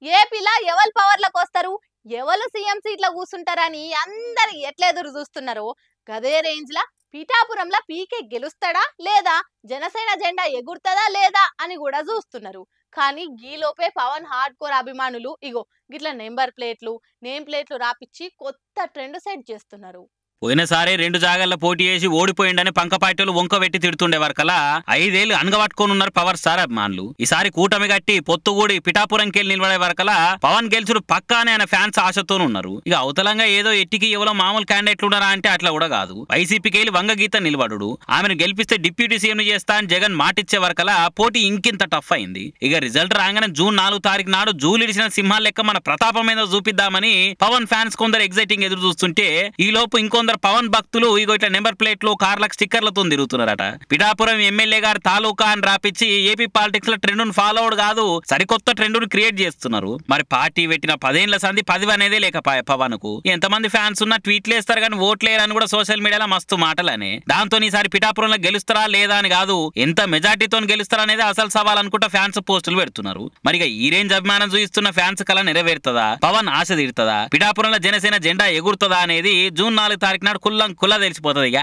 ఏపీలా ఎవరు పవర్లకు వస్తారు, ఎవరు సీఎం సీట్ల కూర్చుంటారని అందరు ఎట్లా ఎదురు చూస్తున్నారు. గదే రేంజ్ లా పిఠాపురంలో పీకే గెలుస్తాడా లేదా, జనసేన జెండా ఎగురుతుందా లేదా అని కూడా చూస్తున్నారు. కానీ గీలోపే పవన్ హార్డ్ కోర్ అభిమానులు ఇగో గిట్ల నెంబర్ ప్లేట్లు నేమ్ ప్లేట్లు రాపిచ్చి కొత్త ట్రెండ్ సెట్ చేస్తున్నారు. పోయినసారి 2 జాగాల్లో పోటీ చేసి ఓడిపోయిండని పంకపార్టీలు వంకబెట్టి తిడుతుండే వరకలా 5 ఏళ్లు అనగబట్టుకొని ఉన్నారు పవర్ స్టార్ అభిమానులు. ఈసారి కూటమి గట్టి పొత్తుగూడి పిఠాపురంకెళ్ళి నిలబడే వరకలా పవన్ గెలుచుడు పక్కా అని ఆయన ఫ్యాన్స్ ఆశతోనే ఉన్నారు. ఇక అవతలంగా ఏదో ఎట్టికి ఎవరో మామూలు క్యాండిడేట్లు ఉన్నారా అంటే అట్లా కూడా కాదు. వైసీపీకి వెళ్ళి వంగగీత నిలబడు, ఆమెను గెలిపిస్తే డిప్యూటీ సీఎం చేస్తా అని జగన్ మాటిచ్చే వరకలా పోటీ ఇంకింత టఫ్ అయింది. ఇక రిజల్ట్ రాగానే జూన్ 4 తారీఖు నాడు జూలిడిచిన సింహాల లెక్క మన ప్రతాపం మీద చూపిద్దామని పవన్ ఫ్యాన్స్ కొందరు ఎగ్జైటింగ్ ఎదురు చూస్తుంటే ఈ లోపు ఇంకొందరు పవన్ భక్తులు ఇగో ఇట్లా నెంబర్ ప్లేట్లు కార్లకు స్టిక్కర్లతో తిరుగుతున్నారట. పిఠాపురం ఎమ్మెల్యే గారు తాలూకా అని రాపిచ్చి ఏపీ పాలిటిక్స్ లో ట్రెండ్ ఫాలో అవడు కాదు, సరికొత్త ట్రెండ్ క్రియేట్ చేస్తున్నారు. మరి పార్టీ పెట్టిన 10 ఏళ్ల సంధి 10 అనేదే లేకపోయా పవన్ కు. ఎంతమంది ఫ్యాన్స్ ఉన్నా ట్వీట్లు వేస్తారు కానీ ఓట్లేరని కూడా సోషల్ మీడియాలో మస్తు మాటలనే. దాంతో ఈసారి పిఠాపురంలో గెలుస్తారా లేదా అని కాదు, ఎంత మెజార్టీతో గెలుస్తారా అనేది అసలు సవాల్ అనుకుంటా ఫ్యాన్స్ పోస్టులు పెడుతున్నారు. మరి ఈ రేంజ్ అభిమానం చూపిస్తున్న ఫ్యాన్స్ కళ నెరవేరుతుందా, పవన్ ఆశ తీరుతుందా, పిఠాపురంలో జనసేన జెండా ఎగురుతుందా అనేది జూన్ 4 తారీఖు నాడు కుల్లా తెలిసిపోతుంది. ఇక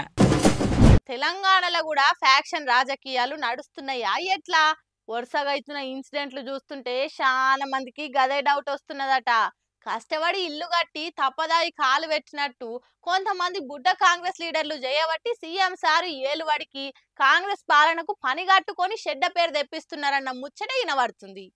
తెలంగాణలో కూడా ఫ్యాక్షన్ రాజకీయాలు నడుస్తున్నాయా ఎట్లా? వరుసగా ఇస్తున్న ఇన్సిడెంట్లు చూస్తుంటే చాలా మందికి గదే డౌట్ వస్తున్నదట. కష్టపడి ఇల్లు కట్టి తప్పదాయి కాలు పెట్టినట్టు కొంతమంది బుడ్డ కాంగ్రెస్ లీడర్లు చేయబట్టి సీఎం సారు ఏలువడికి కాంగ్రెస్ పాలనకు పనిగట్టుకొని చెడ్డ పేరు తెప్పిస్తున్నారన్న ముచ్చట వినబడుతుంది.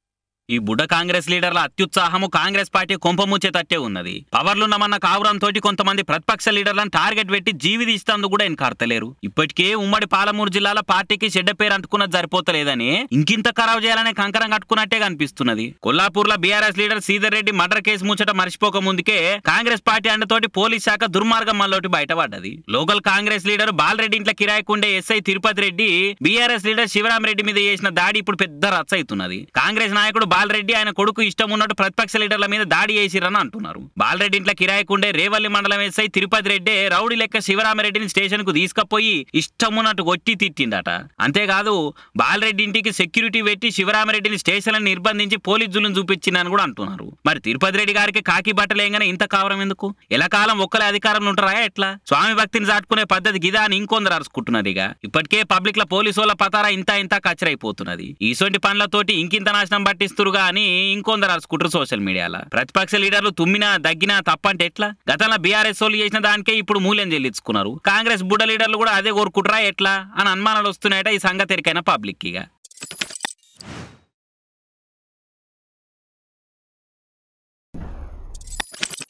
ఈ బుడ్డ కాంగ్రెస్ లీడర్ల అత్యుత్సాహము కాంగ్రెస్ పార్టీ కొంపముచ్చేటట్టే ఉన్నది. పవర్లున్నమన్న కావురంతో కొంతమంది ప్రతిపక్ష లీడర్లను టార్గెట్ పెట్టి జీవి తీస్తందుకు కూడా ఎన్కార్తలేరు. ఇప్పటికే ఉమ్మడి పాలమూరు జిల్లాల పార్టీకి చెడ్డ పేరు అంటుకున్నది సరిపోతలేదని ఇంకింత ఖరాబ్ చేయాలనే కంకరం కట్టుకున్నట్టే కనిపిస్తున్నది. కొల్లాపూర్ లో BRS leader Sridhar Reddy murder case ముచ్చట మర్చిపోక ముందుకే కాంగ్రెస్ పార్టీ అండతోటి పోలీస్ శాఖ దుర్మార్గం మల్లోటి బయటపడ్డది. లోకల్ కాంగ్రెస్ లీడర్ బాలరెడ్డి ఇంట్లో కిరాయికుండే SI Tirupati Reddy BRS leader Sivaramareddy మీద చేసిన దాడి ఇప్పుడు పెద్ద రచ్చ అవుతున్నది. కాంగ్రెస్ నాయకుడు బాలరెడ్డి ఆయన కొడుకు ఇష్టం ఉన్నట్టు ప్రతిపక్ష లీడర్ల మీద దాడి చేసిరని అంటున్నారు. బాలరెడ్డి ఇంట్లో కిరాయికుండే రేవల్లి మండలం ఎస్ఐ తిరుపతి రెడ్డి రౌడీ లెక్క శివరామరెడ్డిని స్టేషన్ కు తీసుకుపోయి ఇష్టం ఉన్నట్టు కొట్టి తిట్టిందట. అంతేకాదు బాలరెడ్డి ఇంటికి సెక్యూరిటీ పెట్టి శివరామరెడ్డిని స్టేషన్ నిర్బంధించి పోలీస్ జులును చూపించిందని కూడా అంటున్నారు. మరి తిరుపతి రెడ్డి గారికి కాకి బట్టలేగానే ఇంత కావరం ఎందుకు? ఎలకాలం ఒక్కలే అధికారంలో ఉంటారా ఎట్లా? స్వామి భక్తిని చాటుకునే పద్ధతి గిదా అని ఇంకొందరు అరుచుకుంటున్నది. ఇప్పటికే పబ్లిక్ లో పోలీసు వాళ్ళ పతారా ఇంత కచ్చరైపోతున్నది. ఈసొంటి పనులతోటి ఇంకింత నాశనం పట్టిస్తురుగా అని ఇంకొందరు అరుచుకుంటారు సోషల్ మీడియాలో. ప్రతిపక్ష లీడర్లు తుమ్మినా దగ్గినా తప్పంటే ఎట్లా? గతంలో బీఆర్ఎస్ వాళ్ళు చేసిన దానికే ఇప్పుడు మూల్యం చెల్లించుకున్నారు. కాంగ్రెస్ బుడ్డ లీడర్లు కూడా అదే కోరుకుంటారా ఎట్లా అని అనుమానాలు వస్తున్నాయట ఈ సంగతి ఎరికైన పబ్లిక్. ఇక